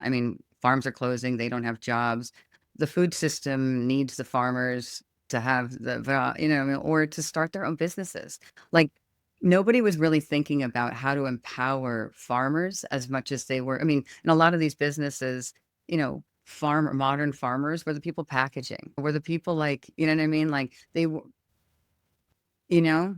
I mean, farms are closing, they don't have jobs. The food system needs the farmers to have or to start their own businesses. Like, nobody was really thinking about how to empower farmers as much as they were. I mean, in a lot of these businesses, modern farmers were the people packaging, were the people like, you know what I mean? Like they were,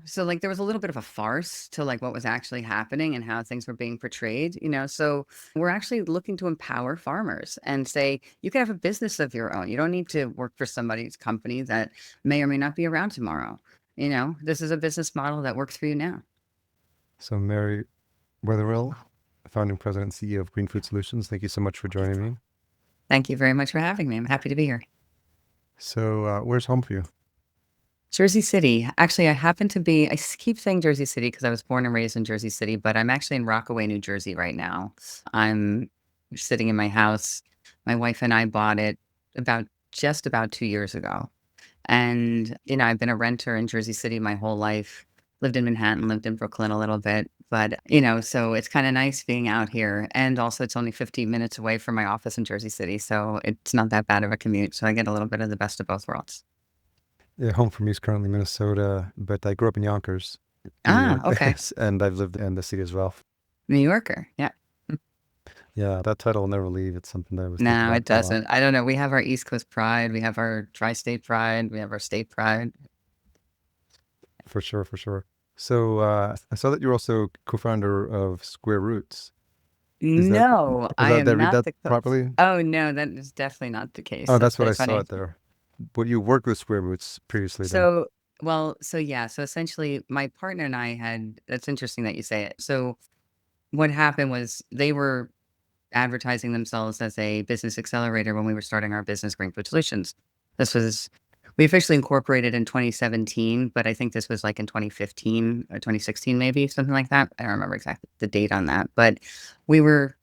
so like there was a little bit of a farce to like what was actually happening and how things were being portrayed. So we're actually looking to empower farmers and say, you can have a business of your own. You don't need to work for somebody's company that may or may not be around tomorrow. This is a business model that works for you now. So, Mary Wetherill, founding president and CEO of Green Food Solutions, thank you so much for joining me. Thank you very much for having me. I'm happy to be here. So, where's home for you? Jersey City. Actually, I keep saying Jersey City because I was born and raised in Jersey City, but I'm actually in Rockaway, New Jersey right now. I'm sitting in my house. My wife and I bought it just about 2 years ago. And, I've been a renter in Jersey City my whole life. Lived in Manhattan, lived in Brooklyn a little bit, but, so it's kind of nice being out here. And also, it's only 15 minutes away from my office in Jersey City, so it's not that bad of a commute. So I get a little bit of the best of both worlds. Yeah, home for me is currently Minnesota, but I grew up in Yonkers, New Ah, York, okay. and I've lived in the city as well. New Yorker. Yeah. Yeah, that title will never leave. It's something that I was thinking No, about it a lot. doesn't. I don't know. We have our East Coast pride. We have our tri-state pride. We have our state pride. For sure, for sure. So, I saw that you're also co-founder of Square Roots. Is that, No, was I that, did I am read not that the coach. properly? Oh, no, that is definitely not the case. Oh, That's that's what really I saw funny. it there. But you worked with Square Roots previously then. So, so yeah. So essentially, my partner and I that's interesting that you say it. So, what happened was they were advertising themselves as a business accelerator when we were starting our business, Green Food Solutions. We officially incorporated in 2017, but I think this was like in 2015 or 2016, maybe something like that. I don't remember exactly the date on that, but we were,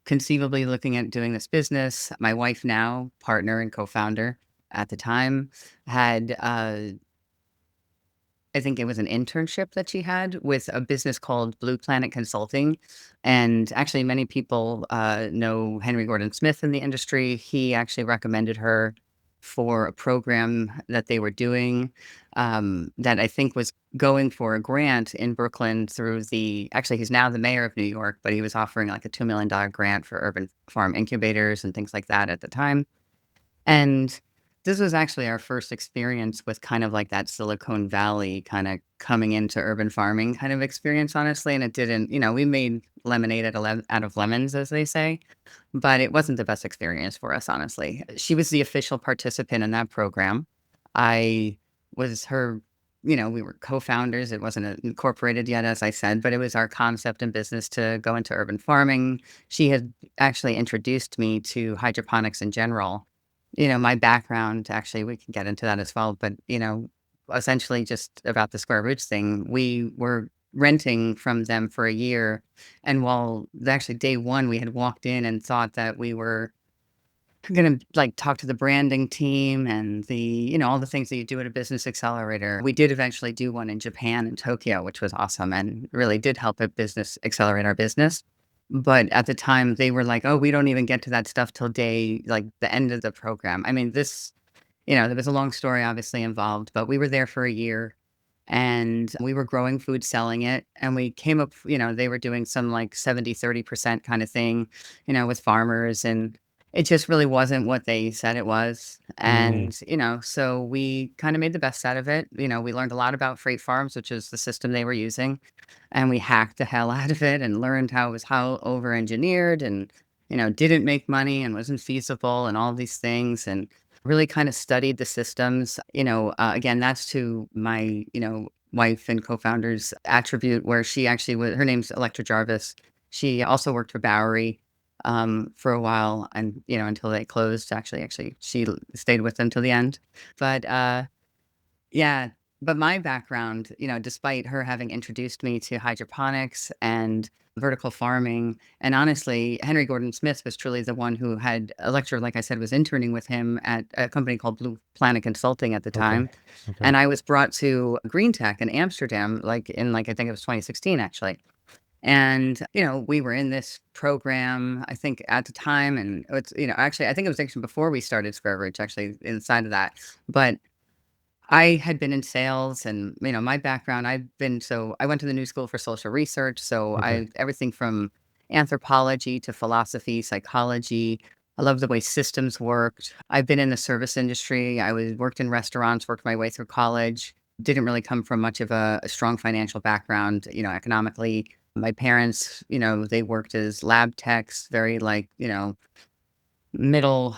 conceivably looking at doing this business. My wife, now partner and co-founder at the time, had I think it was an internship that she had with a business called Blue Planet Consulting. And actually, many people know Henry Gordon Smith in the industry. He actually recommended her for a program that they were doing that I think was going for a grant in Brooklyn actually, he's now the mayor of New York, but he was offering like a $2 million grant for urban farm incubators and things like that at the time. And this was actually our first experience with kind of like that Silicon Valley kinda coming into urban farming kind of experience, honestly, and it didn't we made lemonade out of lemons, as they say, but it wasn't the best experience for us, honestly. She was the official participant in that program. I was her we were co-founders. It wasn't incorporated yet, as I said, but it was our concept in business to go into urban farming. She had actually introduced me to hydroponics in general. My background, actually, we can get into that as well, but, essentially just about the Square Roots thing, we were renting from them for a year, and while actually day 1, we had walked in and thought that we were gonna, like, talk to the branding team and all the things that you do at a business accelerator. We did eventually do one in Japan and Tokyo, which was awesome and really did help a business accelerate our business. But at the time, they were like, "Oh, we don't even get to that stuff till the end of the program." I mean, there was a long story obviously involved, but we were there for a year and we were growing food, selling it. And we came up, they were doing some like 70-30% kind of thing, with farmers. And it just really wasn't what they said it was. Mm, And, so we kind of made the best out of it. We learned a lot about freight farms, which is the system they were using, and we hacked the hell out of it and learned how it was how over engineered and didn't make money and wasn't feasible and all these things, and really kind of studied the systems. Again, that's to my wife and co-founder's attribute, where she actually was, her name's Electra Jarvis. She also worked for Bowery for a while, and until they closed. Actually she stayed with them till the end. But yeah, but my background, despite her having introduced me to hydroponics and vertical farming, and honestly, Henry Gordon Smith was truly the one who had a lecturer, like I said, was interning with him at a company called Blue Planet Consulting at the okay. time. Okay. And I was brought to Green Tech in Amsterdam, like I think it was 2016 actually. And, we were in this program, I think at the time, and actually, I think it was actually before we started Square Root, actually inside of that. But I had been in sales and, my background, I went to the New School for Social Research. So Okay. everything from anthropology to philosophy, psychology. I love the way systems worked. I've been in the service industry. Worked in restaurants, worked my way through college. Didn't really come from much of a strong financial background, economically. My parents, they worked as lab techs, very like, middle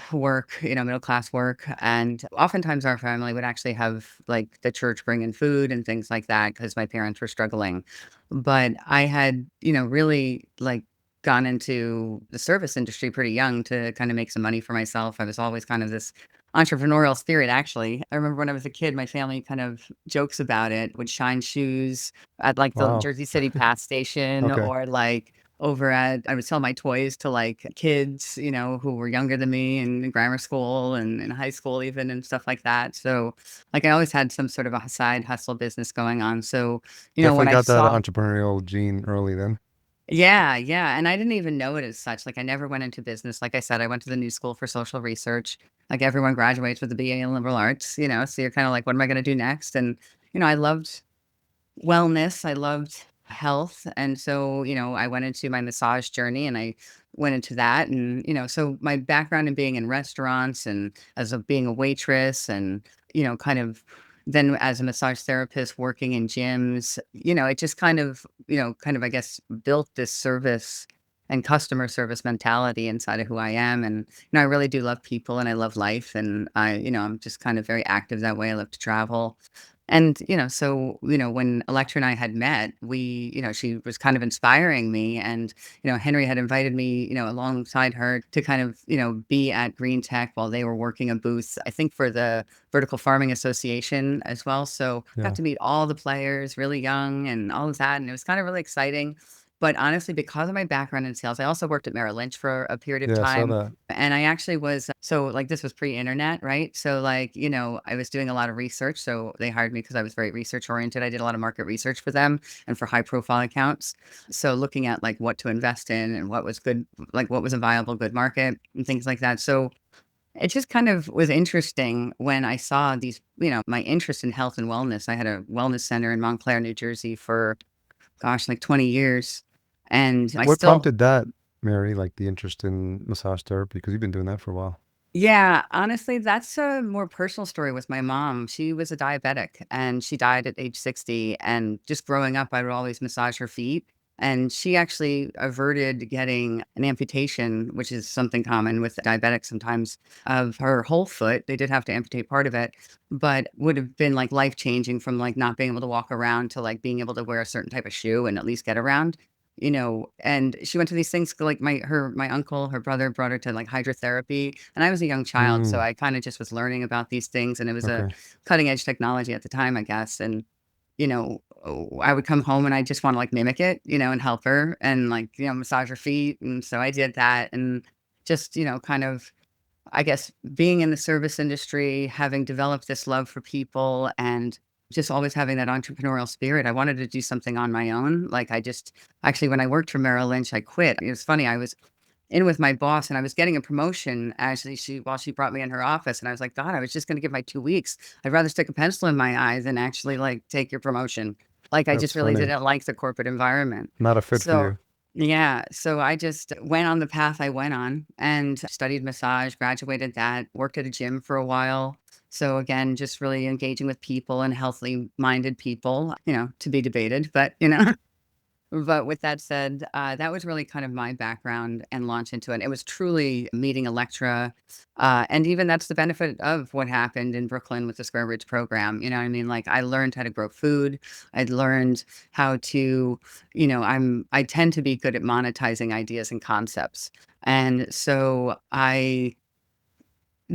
class work. And oftentimes our family would actually have like the church bring in food and things like that because my parents were struggling. But I had, really like gone into the service industry pretty young to kind of make some money for myself. I was always kind of this entrepreneurial spirit, actually. I remember when I was a kid, my family kind of jokes about it, would shine shoes at like the Wow. Jersey City pass station Okay. or like I would sell my toys to, like, kids, who were younger than me in grammar school and in high school even and stuff like that. So, like, I always had some sort of a side hustle business going on. So, Definitely when I got that saw entrepreneurial gene early then. Yeah, yeah, and I didn't even know it as such. Like, I never went into business. Like I said, I went to the New School for Social Research. Like, everyone graduates with a BA in liberal arts, so you're kinda like, "What am I gonna do next?" And, I loved wellness, I loved health, and so, I went into my massage journey, and I went into that, and, so my background in being in restaurants and being a waitress and, kind of then as a massage therapist working in gyms, it just kind of, I guess, built this service and customer service mentality inside of who I am, and, I really do love people and I love life, and I'm just kind of very active that way. I love to travel. And, so, when Electra and I had met, she was kind of inspiring me. And, Henry had invited me, alongside her to kind of, be at Green Tech while they were working a booth, I think for the Vertical Farming Association as well. So got Yeah. to meet all the players really young and all of that. And it was kind of really exciting. But honestly, because of my background in sales, I also worked at Merrill Lynch for a period of Yeah, I saw time. that. And I actually was so, like, this was pre-internet, right? So, like, I was doing a lot of research, so they hired me because I was very research oriented. I did a lot of market research for them and for high profile accounts. So, looking at, like, what to invest in and what was good, like, what was a viable good market and things like that. So, it just kind of was interesting when I saw these, my interest in health and wellness. I had a wellness center in Montclair, New Jersey for, gosh, like 20 years. And I What still prompted that, Mary, like the interest in massage therapy? Because you've been doing that for a while. Yeah, honestly, that's a more personal story with my mom. She was a diabetic and she died at age 60. And just growing up, I would always massage her feet. And she actually averted getting an amputation, which is something common with diabetics sometimes, of her whole foot. They did have to amputate part of it, but would have been like life changing from like not being able to walk around to like being able to wear a certain type of shoe and at least get around. And she went to these things like my uncle, her brother brought her to like hydrotherapy, and I was a young child, so Mm, I kind of just was learning about these things, and it was a okay. cutting edge technology at the time, I guess. And I would come home and I just want to like mimic it, and help her and like massage her feet, and so I did that, and just kind of I guess being in the service industry, having developed this love for people and just always having that entrepreneurial spirit, I wanted to do something on my own. Like I just actually, when I worked for Merrill Lynch, I quit. It was funny. I was in with my boss and I was getting a promotion actually while she brought me in her office and I was like, God, I was just going to give my 2 weeks. I'd rather stick a pencil in my eye than actually like take your promotion. Like I That's just really funny. didn't like the corporate environment. Not a fit for So you. yeah, so I just went on the path I went on and studied massage, graduated that, worked at a gym for a while. So again, just really engaging with people and healthily minded people, to be debated, but But with that said, that was really kind of my background and launch into it. It was truly meeting Electra, and even that's the benefit of what happened in Brooklyn with the Square Roots program. You know what I mean? Like I learned how to grow food. I'd learned how to, I tend to be good at monetizing ideas and concepts. And so I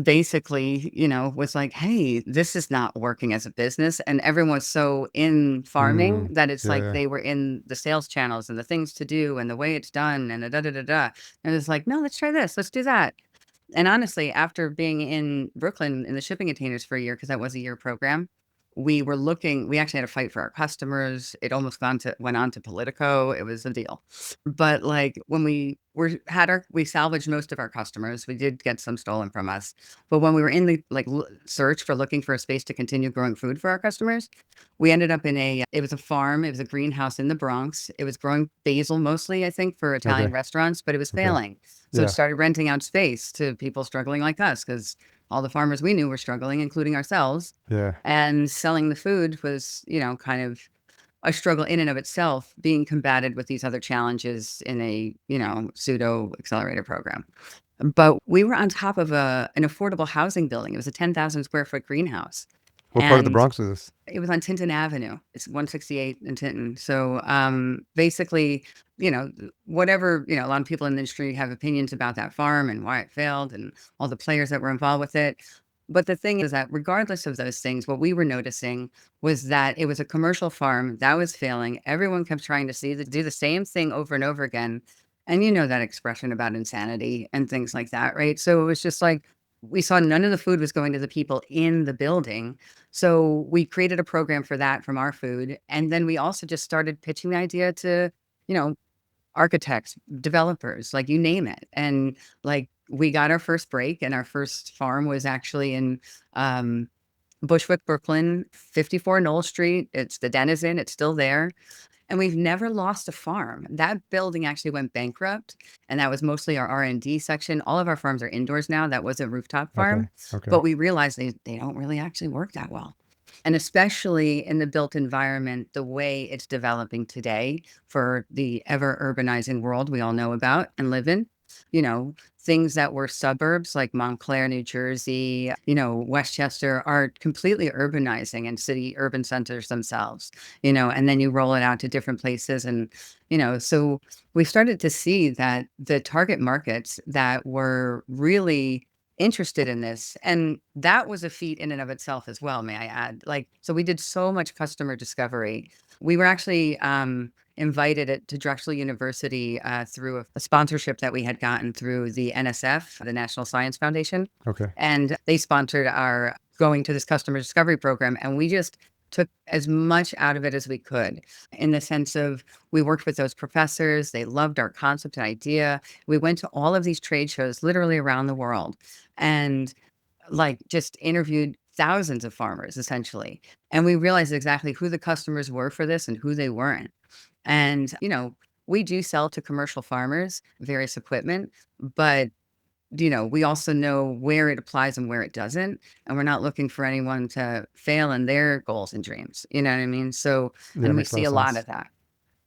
basically, was like, "Hey, this is not working as a business." And everyone was so in farming Mm, that it's yeah, like yeah. they were in the sales channels and the things to do and the way it's done and the da da da da. And it's like, "No, let's try this. Let's do that." And honestly, after being in Brooklyn in the shipping containers for a year, because that was a year program, we actually had to fight for our customers. It almost went on to Politico. It was a deal. But like when we salvaged most of our customers. We did get some stolen from us. But when we were in the search for looking for a space to continue growing food for our customers, we ended up in it was a farm, it was a greenhouse in the Bronx. It was growing basil mostly, I think, for Italian Okay. restaurants, but it was Okay. failing. So it Yeah. started renting out space to people struggling like us because all the farmers we knew were struggling, including ourselves. Yeah. And selling the food was, kind of a struggle in and of itself, being combated with these other challenges in a, pseudo accelerator program. But we were on top of an affordable housing building. It was a 10,000 square foot greenhouse. What part of the And Bronx is this? it was on Tinton Avenue. It's 168 in Tinton. So, basically, whatever, a lot of people in the industry have opinions about that farm and why it failed and all the players that were involved with it. But the thing is that regardless of those things, what we were noticing was that it was a commercial farm that was failing. Everyone kept trying to do the same thing over and over again. And you know that expression about insanity and things like that, right? So it was just like we saw none of the food was going to the people in the building. So we created a program for that from our food. And then we also just started pitching the idea to, you know, architects, developers, like you name it. And like we got our first break, and our first farm was actually in Bushwick, Brooklyn, 54 Knoll Street. It's the Denizen, it's still there. And we've never lost a farm. That building actually went bankrupt, and that was mostly our R&D section. All of our farms are indoors now. That was a rooftop Okay. farm, Okay. but we realized they don't really actually work that well. And especially in the built environment, the way it's developing today for the ever urbanizing world we all know about and live in. Things that were suburbs like Montclair, New Jersey, Westchester are completely urbanizing and city urban centers themselves, and then you roll it out to different places. And, so we started to see that the target markets that were really interested in this, and that was a feat in and of itself as well, may I add. Like, so we did so much customer discovery. We were actually invited to Drexel University through a sponsorship that we had gotten through the NSF, the National Science Foundation. Okay. And they sponsored our going to this customer discovery program. And we just took as much out of it as we could, in the sense of we worked with those professors. They loved our concept and idea. We went to all of these trade shows literally around the world and like just interviewed thousands of farmers essentially. And we realized exactly who the customers were for this and who they weren't. And, we do sell to commercial farmers various equipment, but, we also know where it applies and where it doesn't. And we're not looking for anyone to fail in their goals and dreams. You know what I mean? So, Yeah, it and we makes a lot see of a lot sense. of that,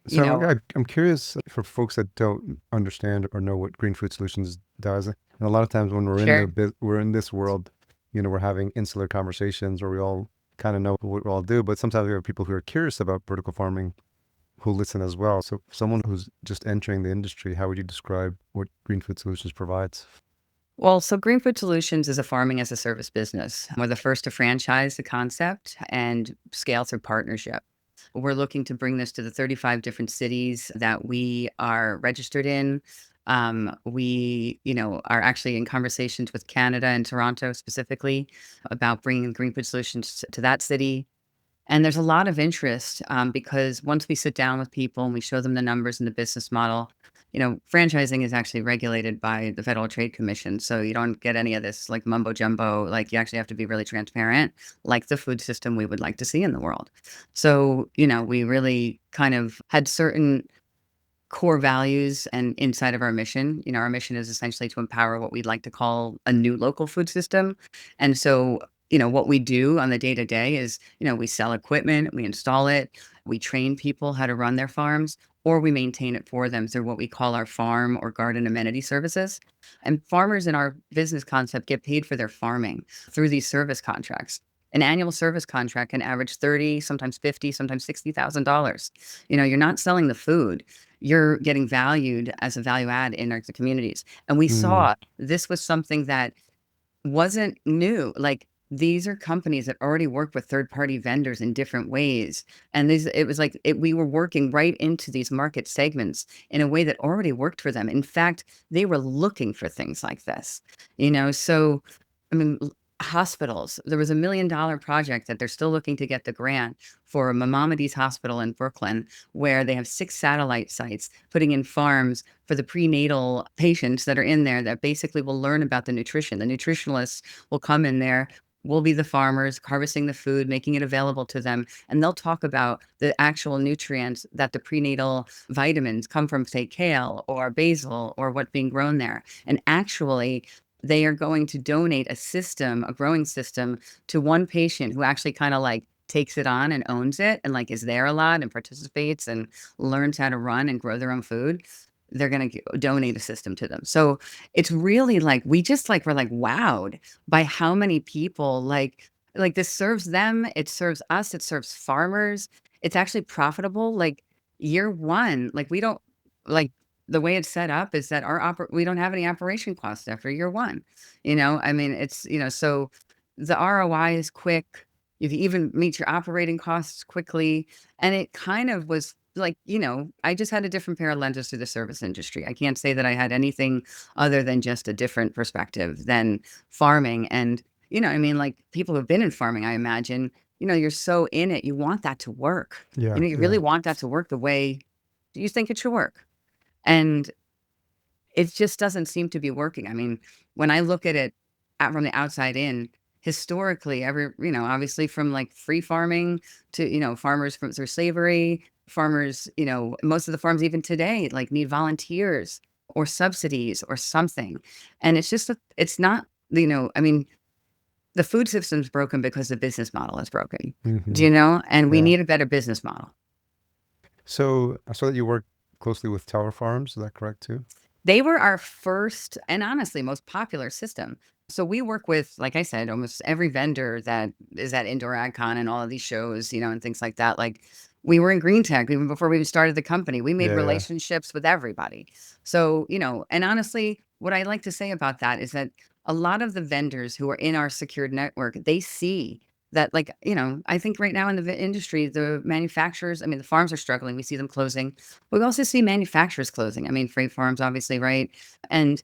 you So know, I'm curious for folks that don't understand or know what Green Food Solutions does. And a lot of times when sure. we're in this world, we're having insular conversations where we all kind of know what we all do, but sometimes we have people who are curious about vertical farming who listen as well. So for someone who's just entering the industry, how would you describe what Green Food Solutions provides? Well, so Green Food Solutions is a farming as a service business. We're the first to franchise the concept and scale through partnership. We're looking to bring this to the 35 different cities that we are registered in. We, are actually in conversations with Canada and Toronto specifically about bringing Green Food Solutions to that city. And there's a lot of interest because once we sit down with people and we show them the numbers and the business model, franchising is actually regulated by the Federal Trade Commission. So you don't get any of this like mumbo jumbo. Like you actually have to be really transparent, like the food system we would like to see in the world. So, we really kind of had certain core values and inside of our mission. Our mission is essentially to empower what we'd like to call a new local food system. And so, what we do on the day to day is, we sell equipment, we install it, we train people how to run their farms, or we maintain it for them through what we call our farm or garden amenity services. And farmers in our business concept get paid for their farming through these service contracts. An annual service contract can average 30, sometimes 50, sometimes $60,000. You're not selling the food, you're getting valued as a value add in our communities. And we Mm, saw this was something that wasn't new. Like these are companies that already work with third party vendors in different ways. And it was like we were working right into these market segments in a way that already worked for them. In fact, they were looking for things like this, So, I mean, hospitals. There was $1 million project that they're still looking to get the grant for Maimonides Hospital in Brooklyn, where they have 6 satellite sites putting in farms for the prenatal patients that are in there that basically will learn about the nutrition. The nutritionalists will come in there, will be the farmers harvesting the food, making it available to them, and they'll talk about the actual nutrients that the prenatal vitamins come from, say, kale or basil or what's being grown there. And actually, they are going to donate a system, a growing system, to one patient who actually kind of like takes it on and owns it and like is there a lot and participates and learns how to run and grow their own food. They're going to donate a system to them. So it's really like we just like we're like wowed by how many people like this serves them, it serves us, it serves farmers. It's actually profitable. Like year one, like we don't like the way it's set up is that we don't have any operation costs after year one. I mean, so the ROI is quick. You can even meet your operating costs quickly. And it kind of was like, I just had a different pair of lenses to the service industry. I can't say that I had anything other than just a different perspective than farming. And, I mean, like people who've been in farming, I imagine, you're so in it, you want that to work. Yeah, You yeah. really want that to work the way you think it should work. And it just doesn't seem to be working. I mean, when I look at it from the outside in, historically, obviously from like free farming to, farmers from through slavery, farmers, most of the farms even today, like need volunteers or subsidies or something. And it's just, it's not, I mean, the food system's broken because the business model is broken. Do Hmm. you know? And we Yeah. need a better business model. So I saw that you work closely with Tower Farms. Is that correct too? They were our first and honestly most popular system. So we work with, like I said, almost every vendor that is at Indoor AgCon and all of these shows, and things like that. Like we were in green tech even before we even started the company. We made Yeah, yeah. relationships with everybody. So, and honestly, what I like to say about that is that a lot of the vendors who are in our secured network, they see that like, I think right now in the industry, the manufacturers, I mean, the farms are struggling. We see them closing. We also see manufacturers closing. I mean, freight farms, obviously, right? And,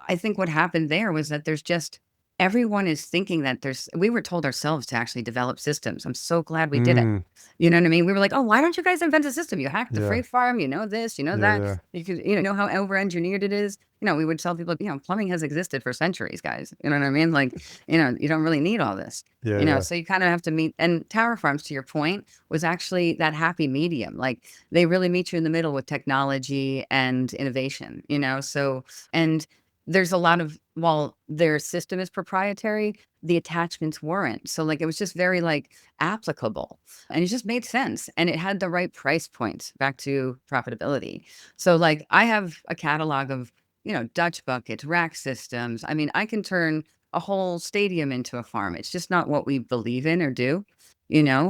I think what happened there was that there's just everyone is thinking that we were told ourselves to actually develop systems. I'm so glad we did it. Mm, You know what I mean? We were like, oh, why don't you guys invent a system? You hacked the yeah, freight farm, you know this, you know yeah, that. yeah, You could, know how over engineered it is. We would tell people, plumbing has existed for centuries, guys. You know what I mean? Like, you don't really need all this. yeah, yeah. So you kind of have to meet. And Tower Farms, to your point, was actually that happy medium. Like they really meet you in the middle with technology and innovation, So, and there's a lot of, while their system is proprietary, the attachments weren't. So like it was just very like applicable and it just made sense. And it had the right price points back to profitability. So like I have a catalog of, Dutch buckets, rack systems. I mean, I can turn a whole stadium into a farm. It's just not what we believe in or do,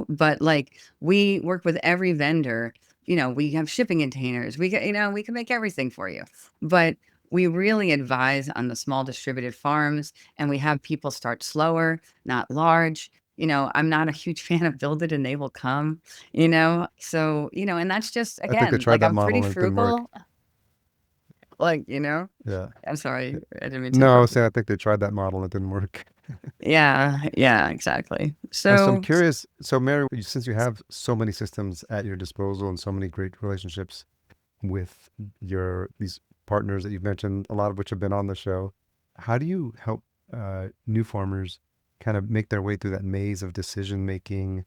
but like we work with every vendor, we have shipping containers. We get, we can make everything for you. But we really advise on the small distributed farms and we have people start slower, not large. I'm not a huge fan of build it and they will come, So, and that's just, I think they again, tried like that I'm model pretty and it didn't work. frugal. Like, Yeah. I'm sorry. I didn't mean to No, I was interrupt you. saying I think they tried that model and it didn't work. Yeah. Yeah, exactly. So I'm So curious. So Mary, since you have so many systems at your disposal and so many great relationships with your these partners that you've mentioned, a lot of which have been on the show, how do you help new farmers kind of make their way through that maze of decision making?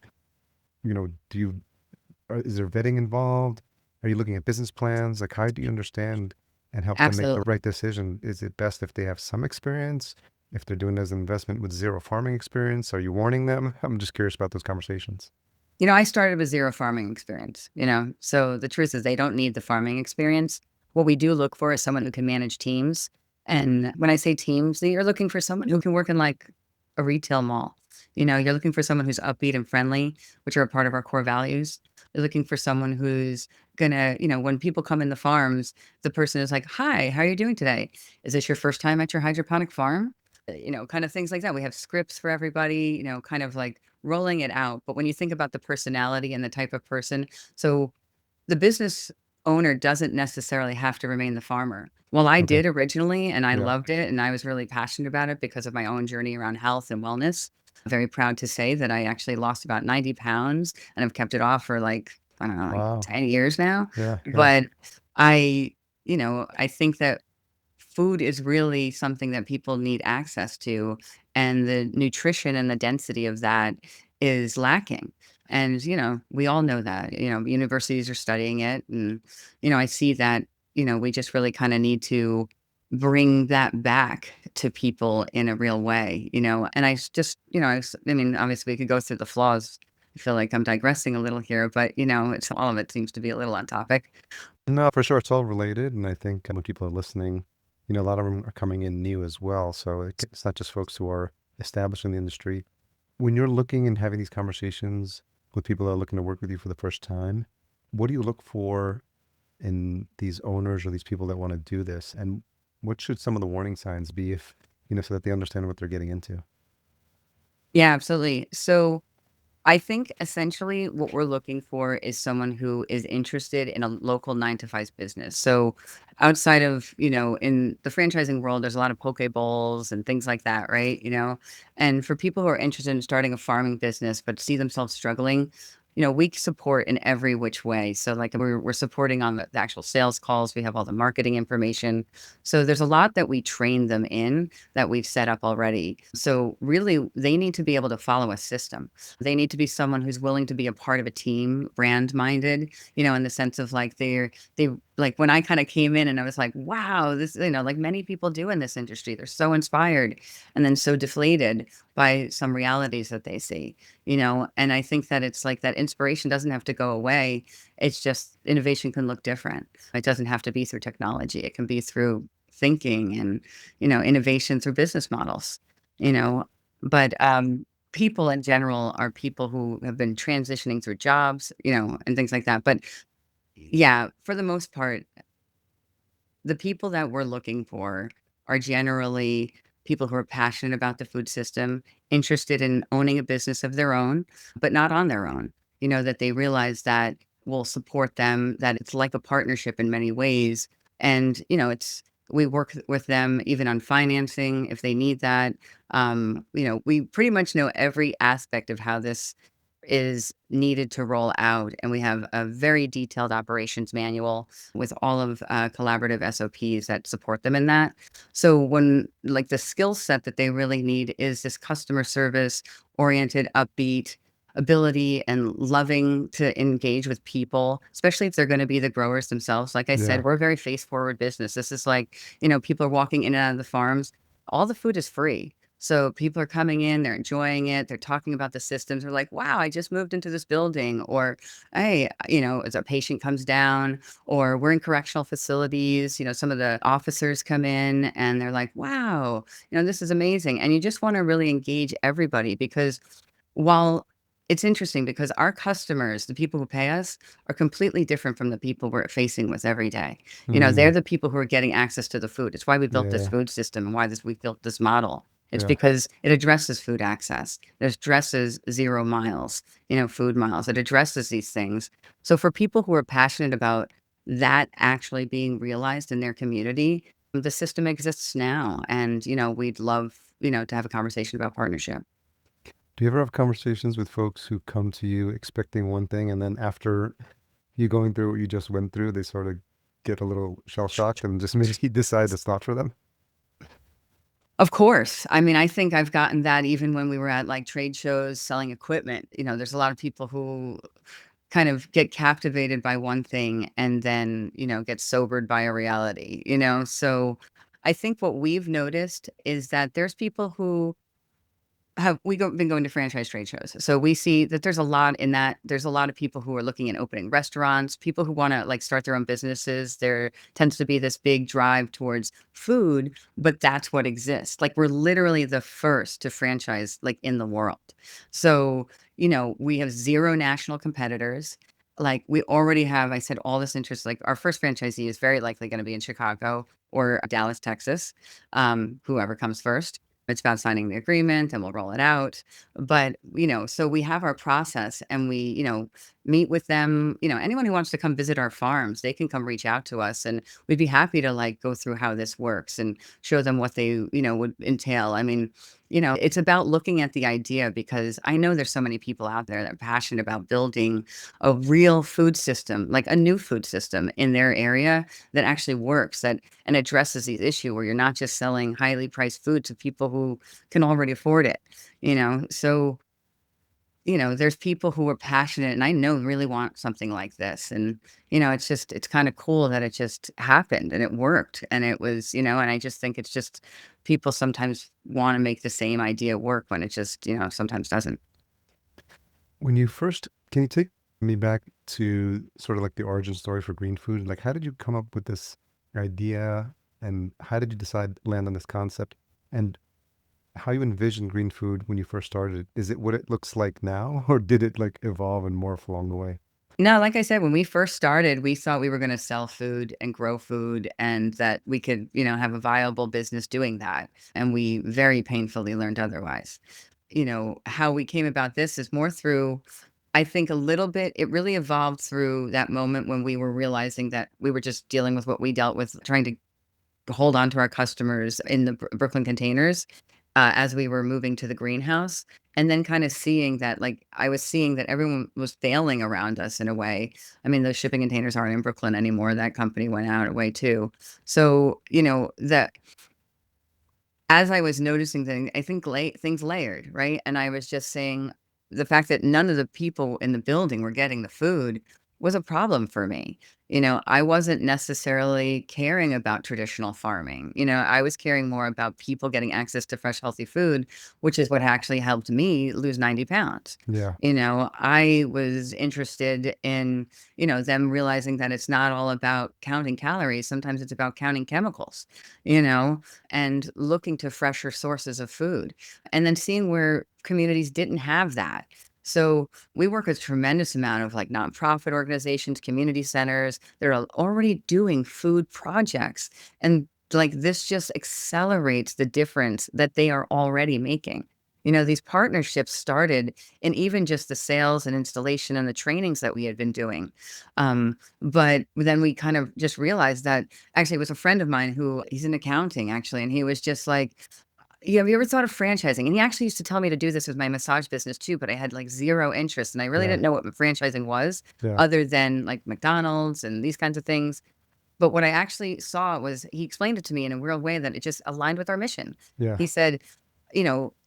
Do you is there vetting involved? Are you looking at business plans? Like, how do you understand and help them make the absolutely. right decision? Is it best if they have some experience? If they're doing it as an investment with zero farming experience, are you warning them? I'm just curious about those conversations. I started with zero farming experience, So the truth is they don't need the farming experience. What we do look for is someone who can manage teams. And when I say teams, you're looking for someone who can work in like a retail mall. You're looking for someone who's upbeat and friendly, which are a part of our core values. You're looking for someone who's gonna, when people come in the farms, the person is like, "Hi, how are you doing today? Is this your first time at your hydroponic farm?" Kind of things like that. We have scripts for everybody, kind of like rolling it out. But when you think about the personality and the type of person, so the business owner doesn't necessarily have to remain the farmer. Well, I Okay. did originally, and I Yeah. loved it, and I was really passionate about it because of my own journey around health and wellness. Very proud to say that I actually lost about 90 pounds and I've kept it off for like, I don't know, like Wow. 10 years now. Yeah. Yeah. But I, I think that food is really something that people need access to, and the nutrition and the density of that is lacking. And, we all know that, universities are studying it. And, I see that, we just really kind of need to bring that back to people in a real way, and just, I mean, obviously we could go through the flaws. I feel like I'm digressing a little here, but, it's all of it seems to be a little on topic. No, for sure. It's all related. And I think when people are listening, a lot of them are coming in new as well. So it's not just folks who are established in the industry. When you're looking and having these conversations with people that are looking to work with you for the first time, what do you look for in these owners or these people that want to do this? And what should some of the warning signs be if, so that they understand what they're getting into? Yeah, absolutely. So I think essentially what we're looking for is someone who is interested in a local 9 to 5 business. So outside of, in the franchising world, there's a lot of poke bowls and things like that, right? And for people who are interested in starting a farming business but see themselves struggling, we support in every which way. So like we're supporting on the actual sales calls. We have all the marketing information. So there's a lot that we train them in that we've set up already. So really they need to be able to follow a system. They need to be someone who's willing to be a part of a team, brand minded, in the sense of like they like when I kind of came in and I was like, wow, this, like many people do in this industry, they're so inspired and then so deflated by some realities that they see, and I think that it's like that inspiration doesn't have to go away. It's just innovation can look different. It doesn't have to be through technology. It can be through thinking and, innovation through business models, you know, but people in general are people who have been transitioning through jobs, and things like that. But yeah, for the most part, the people that we're looking for are generally people who are passionate about the food system, interested in owning a business of their own, but not on their own. That they realize that we'll support them, that it's like a partnership in many ways. And, we work with them even on financing if they need that. We pretty much know every aspect of how this is needed to roll out, and we have a very detailed operations manual with all of collaborative SOPs that support them in that. So when like the skill set that they really need is this customer service oriented, upbeat ability and loving to engage with people, especially if they're going to be the growers themselves. Like I Yeah. said, we're a very face forward business. This is like, people are walking in and out of the farms. All the food is free. So people are coming in, they're enjoying it, they're talking about the systems. They're like, wow, I just moved into this building. Or, hey, as a patient comes down, or we're in correctional facilities, some of the officers come in and they're like, wow, this is amazing. And you just want to really engage everybody because while it's interesting because our customers, the people who pay us, are completely different from the people we're facing with every day. They're Mm, the people who are getting access to the food. It's why we built this yeah. food system and why we built this model. It's Yeah. because it addresses food access. It addresses 0 miles, food miles. It addresses these things. So for people who are passionate about that actually being realized in their community, the system exists now. And, we'd love, to have a conversation about partnership. Do you ever have conversations with folks who come to you expecting one thing and then after you going through what you just went through, they sort of get a little shell shocked and just maybe decide it's not for them? Of course. I mean, I think I've gotten that even when we were at like trade shows selling equipment. There's a lot of people who kind of get captivated by one thing and then, get sobered by a reality, So I think what we've noticed is that there's people who been going to franchise trade shows. So we see that there's a lot in that. There's a lot of people who are looking at opening restaurants, people who want to like start their own businesses. There tends to be this big drive towards food, but that's what exists. Like we're literally the first to franchise like in the world. So, we have zero national competitors. Like we already have, I said, all this interest. Like our first franchisee is very likely going to be in Chicago or Dallas, Texas, whoever comes first. It's about signing the agreement and we'll roll it out. But, so we have our process and we, meet with them. Anyone who wants to come visit our farms, they can come reach out to us and we'd be happy to like go through how this works and show them what they, would entail. I mean, it's about looking at the idea because I know there's so many people out there that are passionate about building a real food system, like a new food system in their area that actually works, that and addresses these issue where you're not just selling highly priced food to people who can already afford it, So, there's people who are passionate and I know really want something like this. And, it's kind of cool that it just happened and it worked. And it was, and I just think it's just people sometimes want to make the same idea work when it just, sometimes doesn't. When you first, can you take me back to sort of like the origin story for green food? Like, how did you come up with this idea and how did you decide land on this concept? And how you envision green food when you first started? Is it what it looks like now, or did it like evolve and morph along the way? No, like I said, when we first started, we thought we were gonna sell food and grow food and that we could, have a viable business doing that, and we very painfully learned otherwise. How we came about this is more through I think a little bit it really evolved through that moment when we were realizing that we were just dealing with what we dealt with, trying to hold on to our customers in the Brooklyn containers, as we were moving to the greenhouse, and then kinda seeing that, like, I was seeing that everyone was failing around us in a way. I mean, those shipping containers aren't in Brooklyn anymore, that company went out away too. So, that as I was noticing things, I think things layered, right? And I was just saying the fact that none of the people in the building were getting the food was a problem for me. I wasn't necessarily caring about traditional farming. I was caring more about people getting access to fresh, healthy food, which is what actually helped me lose 90 pounds. Yeah. I was interested in, them realizing that it's not all about counting calories. Sometimes it's about counting chemicals, you know, and looking to fresher sources of food, and then seeing where communities didn't have that. So we work with a tremendous amount of like nonprofit organizations, community centers. They're already doing food projects. And like this just accelerates the difference that they are already making. These partnerships started in even just the sales and installation and the trainings that we had been doing. But then we kind of just realized that actually it was a friend of mine who he's in accounting actually. And he was just like, yeah, have you ever thought of franchising? And he actually used to tell me to do this with my massage business too, but I had like zero interest and I really Yeah. didn't know what franchising was Yeah. other than like McDonald's and these kinds of things. But what I actually saw was he explained it to me in a real way that it just aligned with our mission. Yeah. He said, he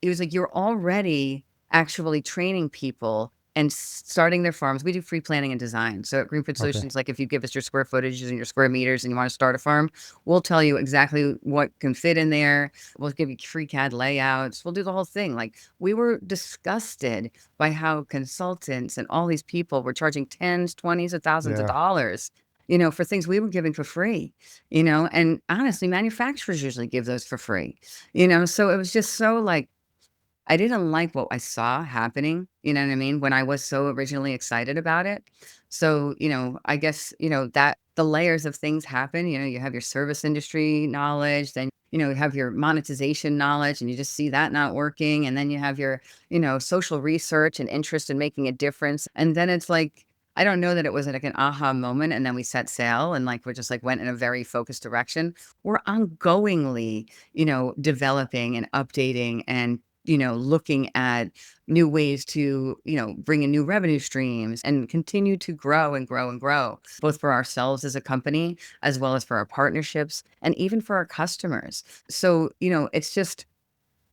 was like, "You're already actually training people and starting their farms." We do free planning and design. So at Green Food Okay. Solutions, like if you give us your square footage and your square meters and you want to start a farm, we'll tell you exactly what can fit in there. We'll give you free CAD layouts. We'll do the whole thing. Like we were disgusted by how consultants and all these people were charging tens, twenties of thousands of Yeah. dollars, for things we were giving for free, and honestly, manufacturers usually give those for free. So it was just so like I didn't like what I saw happening, you know what I mean, when I was so originally excited about it. So, I guess, that the layers of things happen, you have your service industry knowledge, then, you have your monetization knowledge and you just see that not working. And then you have your, social research and interest in making a difference. And then it's like, I don't know that it was like an aha moment and then we set sail and like we're just like went in a very focused direction. We're ongoingly, developing and updating and looking at new ways to, bring in new revenue streams and continue to grow and grow and grow, both for ourselves as a company, as well as for our partnerships and even for our customers. So, it's just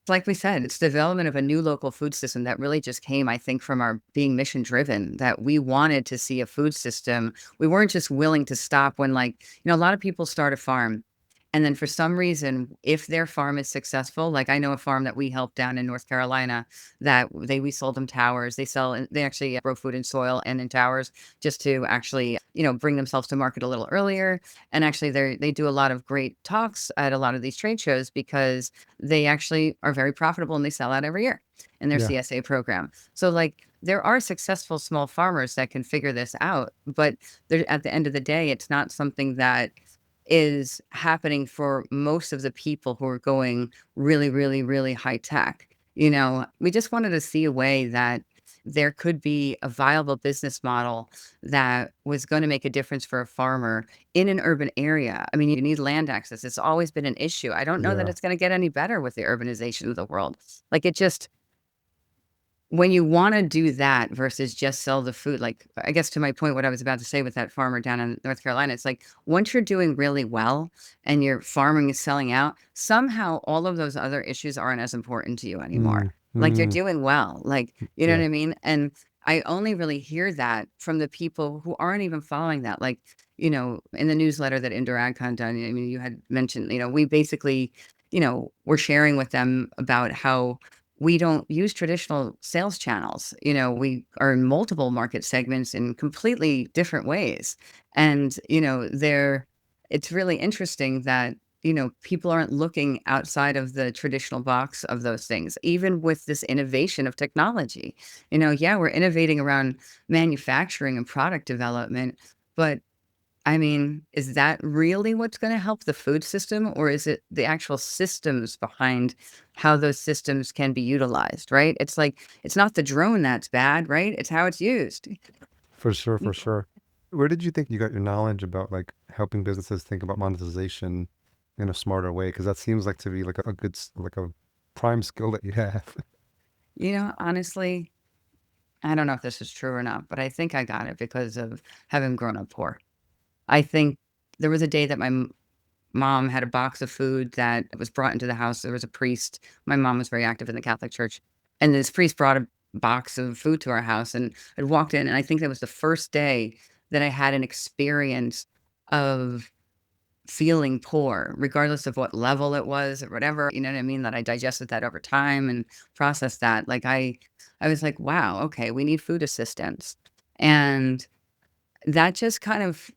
like we said, it's development of a new local food system that really just came, I think, from our being mission driven, that we wanted to see a food system. We weren't just willing to stop when, like, a lot of people start a farm and then for some reason, if their farm is successful, like I know a farm that we helped down in North Carolina that we sold them towers. They actually grow food in soil and in towers just to actually, bring themselves to market a little earlier. And actually they do a lot of great talks at a lot of these trade shows because they actually are very profitable and they sell out every year in their Yeah. CSA program. So like there are successful small farmers that can figure this out, but at the end of the day, it's not something that is happening for most of the people who are going really, really, really high tech. We just wanted to see a way that there could be a viable business model that was going to make a difference for a farmer in an urban area. I mean, you need land access. It's always been an issue. I don't know that Yeah, it's going to get any better with the urbanization of the world. Like it just, when you wanna do that versus just sell the food, like, I guess to my point, what I was about to say with that farmer down in North Carolina, it's like, once you're doing really well and your farming is selling out, somehow all of those other issues aren't as important to you anymore. mm, Like, you're mm, doing well, like, you know yeah, what I mean? And I only really hear that from the people who aren't even following that, like, in the newsletter that Indoor AgCon done, I mean, you had mentioned, we basically, were sharing with them about how we don't use traditional sales channels. We are in multiple market segments in completely different ways. And, it's really interesting that, people aren't looking outside of the traditional box of those things, even with this innovation of technology. Yeah, we're innovating around manufacturing and product development, but I mean, is that really what's gonna help the food system, or is it the actual systems behind how those systems can be utilized, right? It's like, it's not the drone that's bad, right? It's how it's used. for sure, Mm. for sure. Where did you think you got your knowledge about like helping businesses think about monetization in a smarter way? Because that seems like to be like a good, like a prime skill that you have. Honestly, I don't know if this is true or not, but I think I got it because of having grown up poor. I think there was a day that my mom had a box of food that was brought into the house. There was a priest. My mom was very active in the Catholic Church, and this priest brought a box of food to our house, and I walked in, and I think that was the first day that I had an experience of feeling poor, regardless of what level it was or whatever, you know what I mean? That I digested that over time and processed that. Like I was like, wow, okay, we need food assistance. And that just kind of,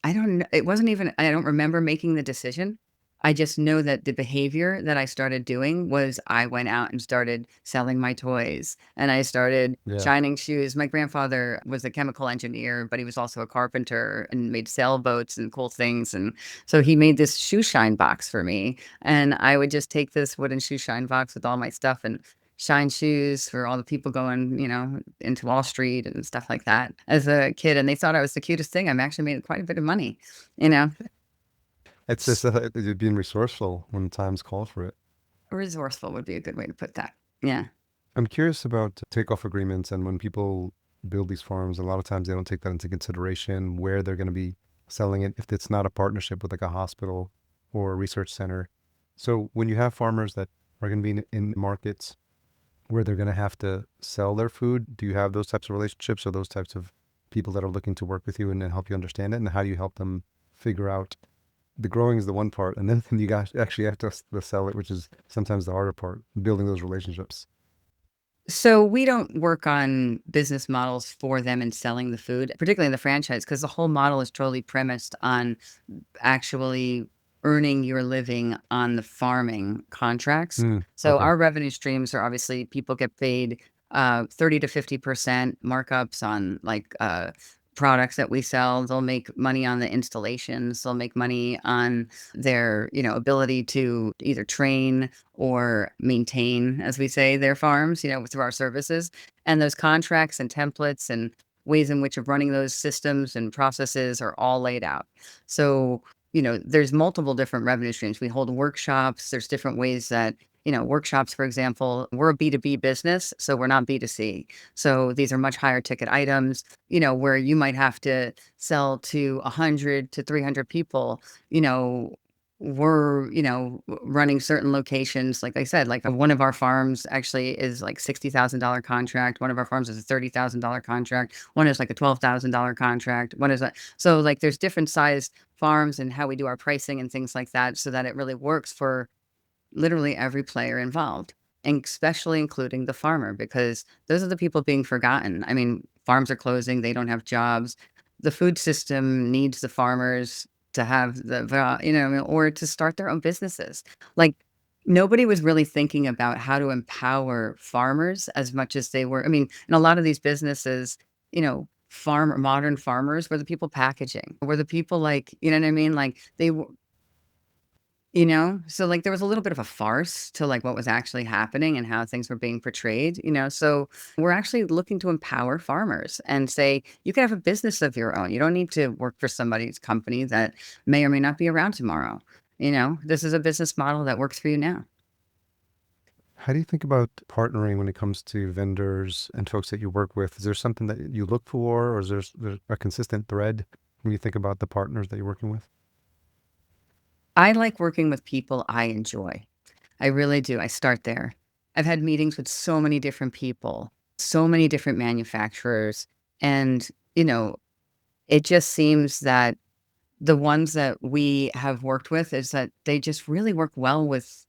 I don't kn it wasn't even, I don't remember making the decision. I just know that the behavior that I started doing was I went out and started selling my toys, and I started Yeah. shining shoes. My grandfather was a chemical engineer, but he was also a carpenter and made sailboats and cool things, and so he made this shoe shine box for me, and I would just take this wooden shoe shine box with all my stuff and shine shoes for all the people going, into Wall Street and stuff like that as a kid, and they thought I was the cutest thing. I'm actually made quite a bit of money, you know? It's just being resourceful when times call for it. Resourceful would be a good way to put that. Yeah. I'm curious about takeoff agreements and when people build these farms, a lot of times they don't take that into consideration where they're going to be selling it if it's not a partnership with like a hospital or a research center. So when you have farmers that are going to be in markets where they're going to have to sell their food, do you have those types of relationships or those types of people that are looking to work with you and then help you understand it? And how do you help them figure out the growing is the one part, and then you guys actually have to sell it, which is sometimes the harder part, building those relationships. So we don't work on business models for them and selling the food, particularly in the franchise, because the whole model is totally premised on actually earning your living on the farming contracts. Mm, So okay. our revenue streams are obviously people get paid 30 to 50% markups on like products that we sell. They'll make money on the installations. They'll make money on their, ability to either train or maintain, as we say, their farms, through our services. And those contracts and templates and ways in which of running those systems and processes are all laid out. So, there's multiple different revenue streams. We hold workshops. There's different ways that, workshops, for example, we're a B2B business, so we're not B2C. So these are much higher ticket items, where you might have to sell to 100 to 300 people, you know, we're, running certain locations. Like I said, like one of our farms actually is like $60,000 contract. One of our farms is a $30,000 contract. One is like a $12,000 contract. One is a, so like there's different size farms and how we do our pricing and things like that so that it really works for literally every player involved, and especially including the farmer, because those are the people being forgotten. I mean, farms are closing, they don't have jobs. The food system needs the farmers to have or to start their own businesses. Like, nobody was really thinking about how to empower farmers as much as they were. I mean, in a lot of these businesses, modern farmers were the people packaging, were the people like, you know what I mean? Like so like there was a little bit of a farce to like what was actually happening and how things were being portrayed. So we're actually looking to empower farmers and say, you can have a business of your own. You don't need to work for somebody's company that may or may not be around tomorrow. This is a business model that works for you now. How do you think about partnering when it comes to vendors and folks that you work with? Is there something that you look for, or is there a consistent thread when you think about the partners that you're working with? I like working with people I enjoy. I really do. I start there. I've had meetings with so many different people, so many different manufacturers. And, you know, it just seems that the ones that we have worked with is that they just really work well with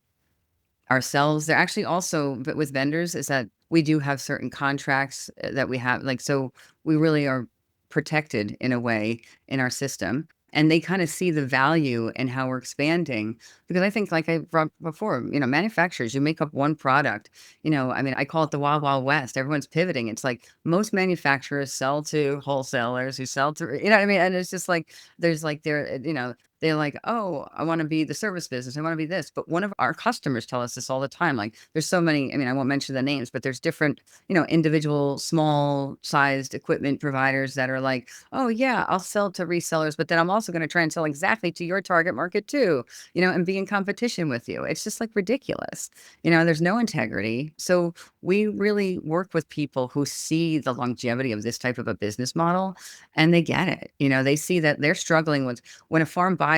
ourselves. They're actually also, but with vendors, is that we do have certain contracts that we have. Like, so we really are protected in a way in our system. And they kind of see the value in how we're expanding. Because I think, like I brought before, manufacturers, you make up one product. I mean, I call it the Wild Wild West. Everyone's pivoting. It's like most manufacturers sell to wholesalers who sell to, you know what I mean? And it's just like, there's like, they're like, "Oh, I wanna be the service business. I wanna be this." But one of our customers tell us this all the time. Like, there's so many, I mean, I won't mention the names, but there's different, individual small-sized equipment providers that are like, "Oh, yeah, I'll sell to resellers, but then I'm also gonna try and sell exactly to your target market too, and be in competition with you." It's just, like, ridiculous. There's no integrity. So, we really work with people who see the longevity of this type of a business model, and they get it. They see that they're struggling with when a farm buys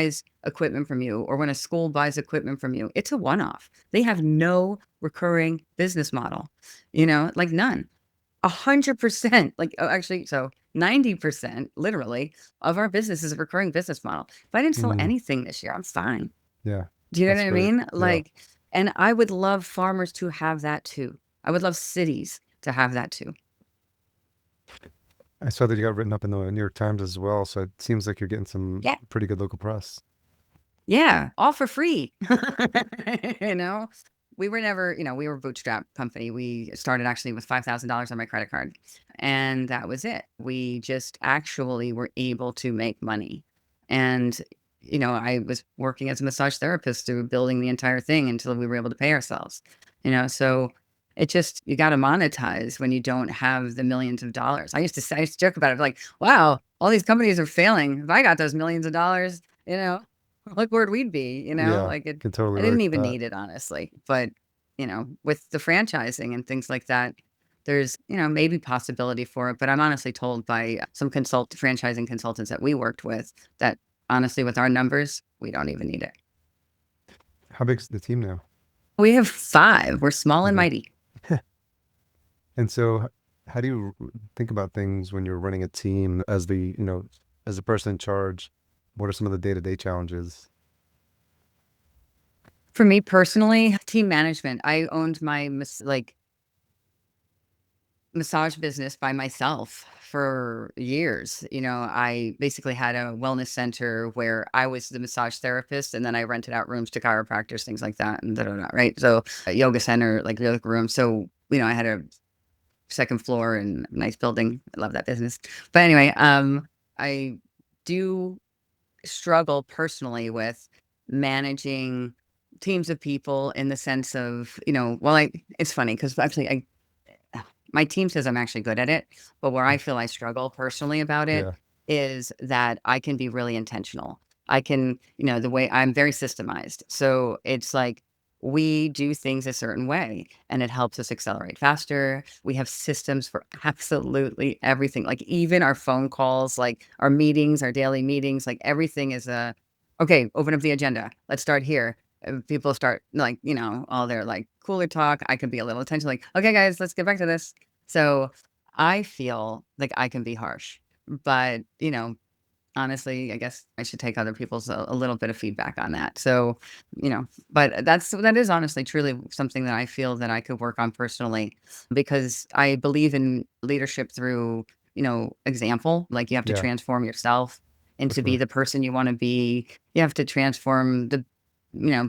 equipment from you or when a school buys equipment from you, it's a one-off. They have no recurring business model, like none. 100%, like, oh, actually, so 90% literally of our business is a recurring business model. If I didn't sell Mm, anything this year, I'm fine. yeah, Do you know that's what I great. mean? Yeah. Like, and I would love farmers to have that too. I would love cities to have that too. I saw that you got written up in the New York Times as well, so it seems like you're getting some Yeah. pretty good local press. Yeah, all for free. You know? We were a bootstrap company. We started actually with $5,000 on my credit card, and that was it. We just actually were able to make money. And, I was working as a massage therapist through building the entire thing until we were able to pay ourselves. So it just you gotta monetize when you don't have the millions of dollars. I used to joke about it, like, "Wow, all these companies are failing. If I got those millions of dollars, you know, look where we'd be, Yeah, like can totally I relate didn't to even that. need it, honestly. But, with the franchising and things like that, there's, maybe possibility for it. But I'm honestly told by some franchising consultants that we worked with that honestly, with our numbers, we don't even need it. How big's the team now? We have 5. We're small and Okay. mighty. And so, how do you think about things when you're running a team as as the person in charge? What are some of the day-to-day challenges? For me personally, team management. I owned my massage business by myself for years. I basically had a wellness center where I was the massage therapist, and then I rented out rooms to chiropractors, things like that, and da da da. Right. So a yoga center, like yoga room. So I had a second floor and a nice building. I love that business. But anyway, I do struggle personally with managing teams of people in the sense of, well, it's funny because actually my team says I'm actually good at it, but where I feel I struggle personally about it Yeah, is that I can be really intentional. I can, the way I'm very systemized. So it's like we do things a certain way and it helps us accelerate faster. We have systems for absolutely everything, like even our phone calls, like our meetings, our daily meetings, like everything is okay, open up the agenda. Let's start here. People start like, all their like cooler talk. I can be a little attention, like, okay, guys, let's get back to this. So I feel like I can be harsh, but honestly, I guess I should take other people's a little bit of feedback on that. So, but that is honestly truly something that I feel that I could work on personally because I believe in leadership through, example. Like you have to yeah, transform yourself and for to be sure. the person you want to be. You have to transform the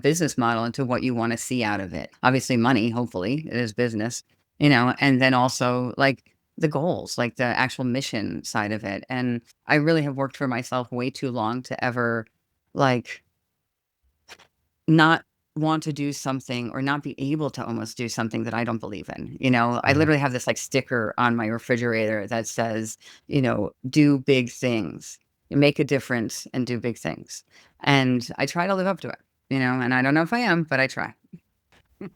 business model into what you want to see out of it. Obviously money, hopefully, it is business, and then also like the goals, like the actual mission side of it. And I really have worked for myself way too long to ever like not want to do something or not be able to almost do something that I don't believe in. I Yeah. literally have this like sticker on my refrigerator that says, do big things, make a difference and do big things. And I try to live up to it, and I don't know if I am, but I try.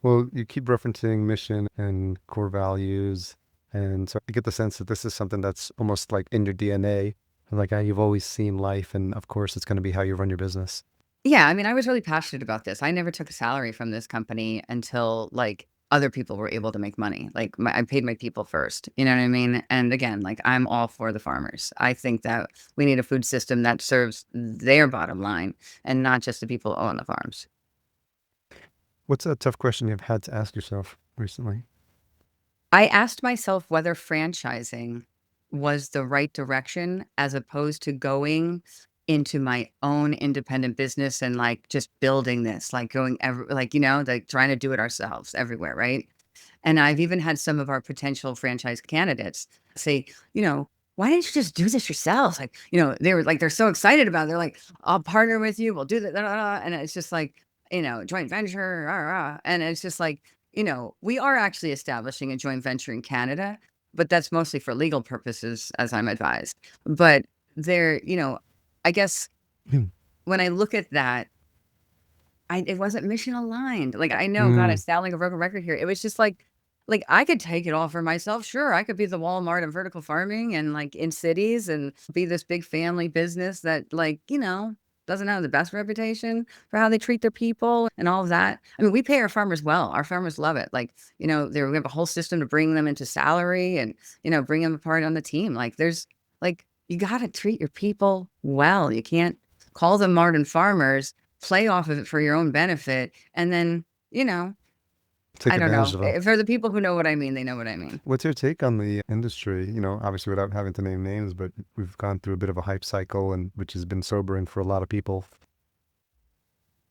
Well, you keep referencing mission and core values. And so I get the sense that this is something that's almost like in your DNA, like how you've always seen life. And of course, it's going to be how you run your business. Yeah, I mean, I was really passionate about this. I never took a salary from this company until, like, other people were able to make money. Like, I paid my people first, you know what I mean? And again, like, I'm all for the farmers. I think that we need a food system that serves their bottom line and not just the people who own the farms. What's a tough question you've had to ask yourself recently? I asked myself whether franchising was the right direction as opposed to going into my own independent business and like just building this, like going like, like trying to do it ourselves everywhere, right? And I've even had some of our potential franchise candidates say, why didn't you just do this yourselves? Like, they were like, they're so excited about it. They're like, I'll partner with you. We'll do that. And it's just like, joint venture. Rah, rah. And it's just like, we are actually establishing a joint venture in Canada, but that's mostly for legal purposes, as I'm advised. But there, I guess when I look at that, it wasn't mission aligned. Like, I know, God, I Mm, sound like a broken record here. It was just like, I could take it all for myself. Sure, I could be the Walmart of vertical farming and, like, in cities and be this big family business that, like, doesn't have the best reputation for how they treat their people and all of that. I mean, we pay our farmers well. Our farmers love it. Like, we have a whole system to bring them into salary and, bring them apart on the team. Like, you gotta treat your people well. You can't call them modern farmers, play off of it for your own benefit, and then, you know, take I don't advantage know. of them. For the people who know what I mean, they know what I mean. What's your take on the industry? Obviously without having to name names, but we've gone through a bit of a hype cycle and which has been sobering for a lot of people.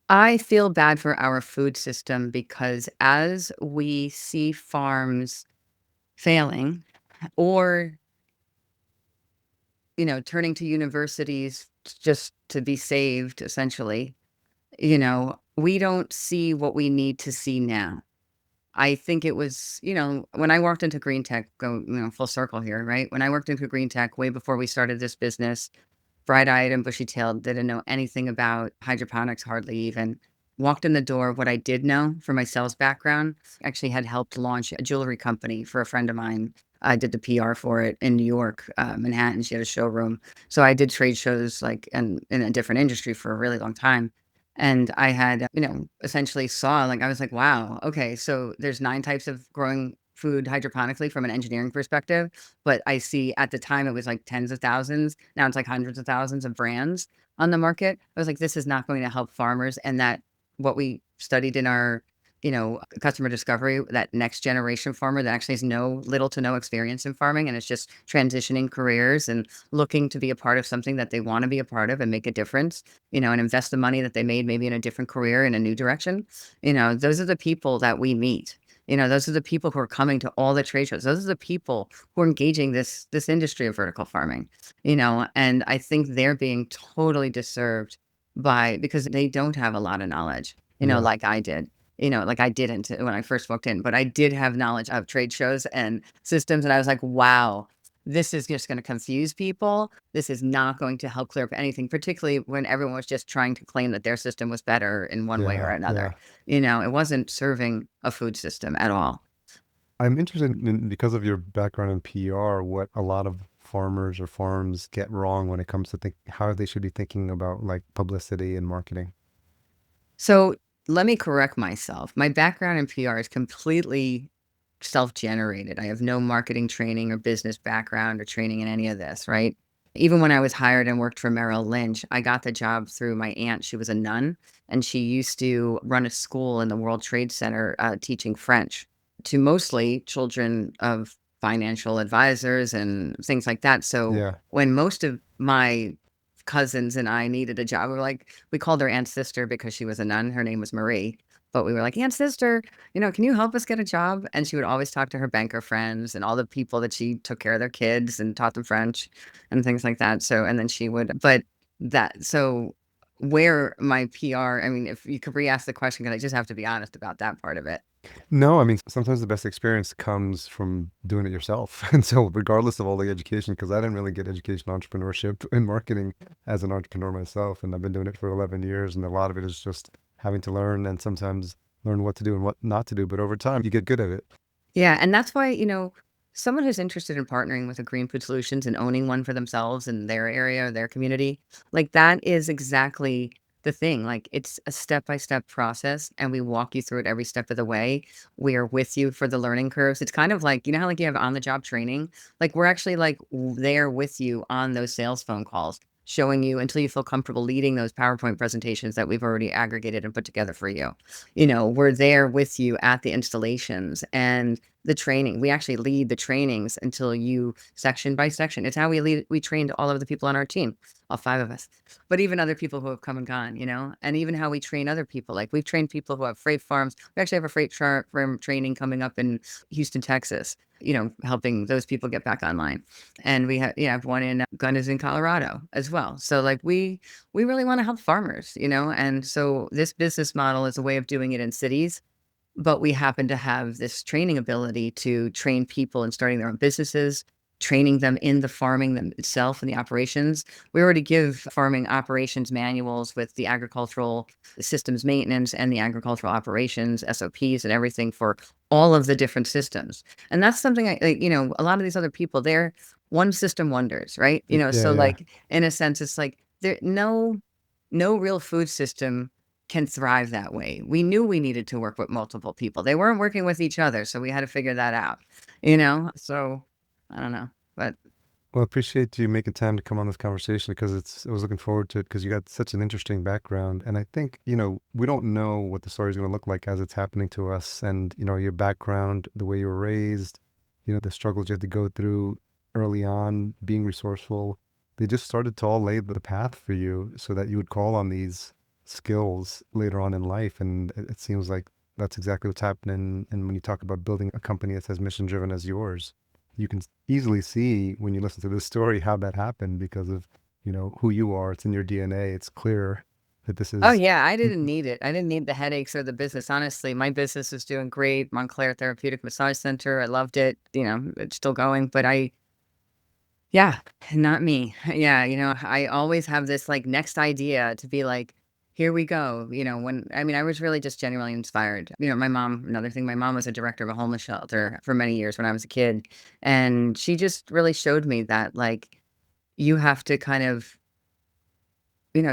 I feel bad for our food system because as we see farms failing or, turning to universities just to be saved, essentially, we don't see what we need to see now. I think it was, when I walked into green tech, full circle here, right? When I worked into green tech way before we started this business, bright-eyed and bushy-tailed, didn't know anything about hydroponics, hardly even. Walked in the door, what I did know from my sales background, actually had helped launch a jewelry company for a friend of mine. I did the PR for it in New York, Manhattan. She had a showroom. So I did trade shows like in a different industry for a really long time. And I had, essentially saw like I was like, wow, okay, so there's 9 types of growing food hydroponically from an engineering perspective. But I see at the time it was like tens of thousands. Now it's like hundreds of thousands of brands on the market. I was like, this is not going to help farmers. And that what we studied in our, customer discovery, that next generation farmer that actually has little to no experience in farming and is just transitioning careers and looking to be a part of something that they want to be a part of and make a difference, and invest the money that they made maybe in a different career in a new direction. Those are the people that we meet. Those are the people who are coming to all the trade shows. Those are the people who are engaging this industry of vertical farming, and I think they're being totally disserved because they don't have a lot of knowledge, Yeah. like I did. Like I didn't when I first walked in, but I did have knowledge of trade shows and systems, and I was like, wow, this is just going to confuse people. This is not going to help clear up anything, particularly when everyone was just trying to claim that their system was better in one way or Yeah. another. Yeah. It wasn't serving a food system at all. I'm interested in, because of your background in PR, what a lot of farmers or farms get wrong when it comes to how they should be thinking about like publicity and marketing. So let me correct myself. My background in PR is completely self-generated. I have no marketing training or business background or training in any of this, right? Even when I was hired and worked for Merrill Lynch, I got the job through my aunt. She was a nun and she used to run a school in the World Trade Center teaching French to mostly children of financial advisors and things like that. So Yeah. when most of my cousins and I needed a job, we called her aunt's sister because she was a nun. Her name was Marie. But we were like, "Aunt, sister, can you help us get a job?" And she would always talk to her banker friends and all the people that she took care of their kids and taught them French and things like that. So, and then she would, but so where my PR, I mean, if you could re-ask the question, because I just have to be honest about that part of it. No, I mean, sometimes the best experience comes from doing it yourself. And so, regardless of all the education, because I didn't really get education in entrepreneurship and marketing as an entrepreneur myself, and I've been doing it for 11 years, and a lot of it is just having to learn and sometimes learn what to do and what not to do. But over time, you get good at it. Yeah, and that's why, someone who's interested in partnering with a green food solutions and owning one for themselves in their area or their community, like that is exactly the thing. Like it's a step-by-step process and we walk you through it every step of the way. We are with you for the learning curves. It's kind of like, how like you have on-the-job training? Like we're actually like there with you on those sales phone calls, showing you until you feel comfortable leading those PowerPoint presentations that we've already aggregated and put together for you. We're there with you at the installations and the training. We actually lead the trainings until you section by section. It's how we trained all of the people on our team, all 5 of us, but even other people who have come and gone, and even how we train other people. Like we've trained people who have freight farms. We actually have a freight farm training coming up in Houston, Texas, helping those people get back online. And we have, have one in Gunnis in Colorado as well. So like we really want to help farmers, and so this business model is a way of doing it in cities, but we happen to have this training ability to train people in starting their own businesses, training them in the farming them itself and the operations. We already give farming operations manuals with the agricultural systems maintenance and the agricultural operations, SOPs and everything for all of the different systems. And that's something a lot of these other people, they're one system wonders, right? Yeah, So yeah. like in a sense, it's like there no real food system can thrive that way. We knew we needed to work with multiple people. They weren't working with each other, so we had to figure that out, So, I don't know, but Well, I appreciate you making time to come on this conversation because I was looking forward to it because you got such an interesting background. And I think, we don't know what the story is going to look like as it's happening to us. And, your background, the way you were raised, the struggles you had to go through early on, being resourceful, they just started to all lay the path for you so that you would call on these skills later on in life. And it seems like that's exactly what's happening. And when you talk about building a company that's as mission driven as yours, you can easily see when you listen to this story how that happened because of who you are. It's in your DNA. It's clear that this oh, is yeah, I didn't need it. I didn't need the headaches or the business, honestly. My business is doing great, Montclair Therapeutic Massage Center, I loved it, it's still going, but yeah, not me. Yeah, I always have this, like, next idea to be like, "Here we go," I was really just genuinely inspired. My mom another thing, my mom was a director of a homeless shelter for many years when I was a kid, and she just really showed me that, like, you have to kind of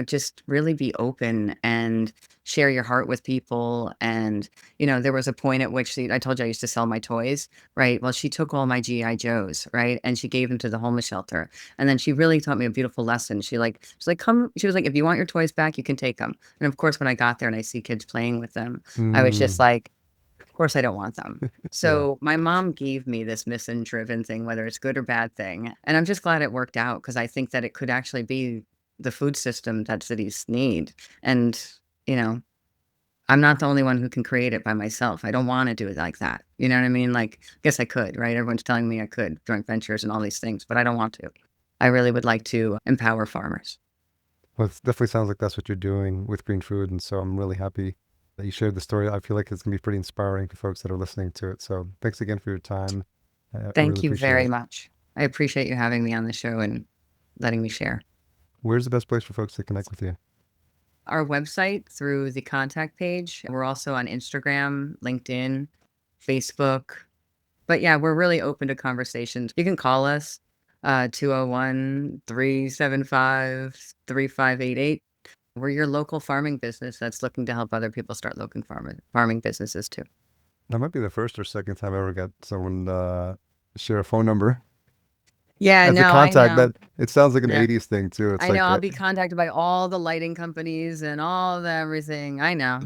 just really be open and share your heart with people. And, there was a point at which I told you I used to sell my toys, right? Well, she took all my GI Joes, right? And she gave them to the homeless shelter. And then she really taught me a beautiful lesson. She's like, come, she was like, if you want your toys back, you can take them. And of course, when I got there and I see kids playing with them, I was just mm, like, of course I don't want them. yeah. So my mom gave me this mission driven thing, whether it's good or bad thing. And I'm just glad it worked out because I think that it could actually be the food system that cities need. And, you know, I'm not the only one who can create it by myself. I don't want to do it like that. You know what I mean? Like, I guess I could, right? Everyone's telling me I could, joint ventures and all these things, but I don't want to. I really would like to empower farmers. Well, it definitely sounds like that's what you're doing with Green Food. And so I'm really happy that you shared the story. I feel like it's going to be pretty inspiring for folks that are listening to it. So thanks again for your time. I really Thank you appreciate very it. much. I appreciate you having me on the show and letting me share. Where's the best place for folks to connect with you? Our website through the contact page. We're also on Instagram, LinkedIn, Facebook. But yeah, we're really open to conversations. You can call us 201 We're your local farming business that's looking to help other people start local farming businesses too. That might be the first or second time I ever got someone share a phone number Yeah, as a no, I contact. know. That it sounds like an Yeah. 80s thing too. It's I know like I'll be contacted by all the lighting companies and all the everything. I know.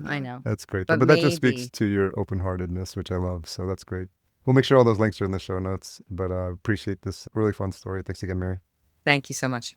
that's great though. But But that just speaks maybe. to your open-heartedness, which I love. So that's great. We'll make sure all those links are in the show notes. But appreciate this really fun story. Thanks again, Mary. Thank you so much.